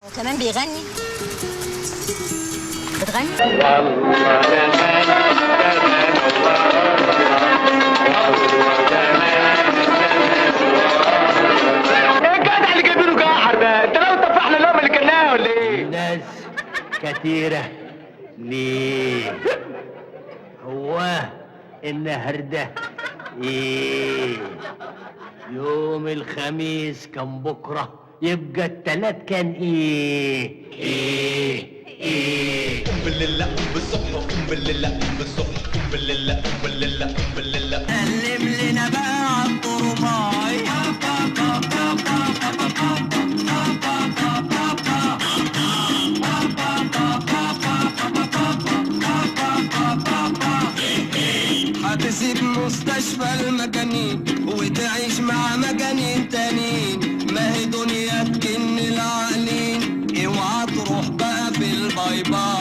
هو كمان بيغني؟ بتغني؟ ايه الجدع اللي جايبينه جاحر ده؟ انت لو طفحنا اللقمه اللي كلناها ولا ايه؟ ناس كتيرة ليه؟ هو النهارده ايه؟ يوم الخميس كان بكرة، يبقى التلات كان ايه؟ قم بالليل قم بالصبح قم بالليل قم بالصبح قم بالليل قم بالليل قم بالليل سلم لنا بقى عالطرماي. هتسيب مستشفى المجانين وتعيش مع مجانين تانيين، ما هي دنيا تجن العقلين، اوعى تروح بقى في الباي باي.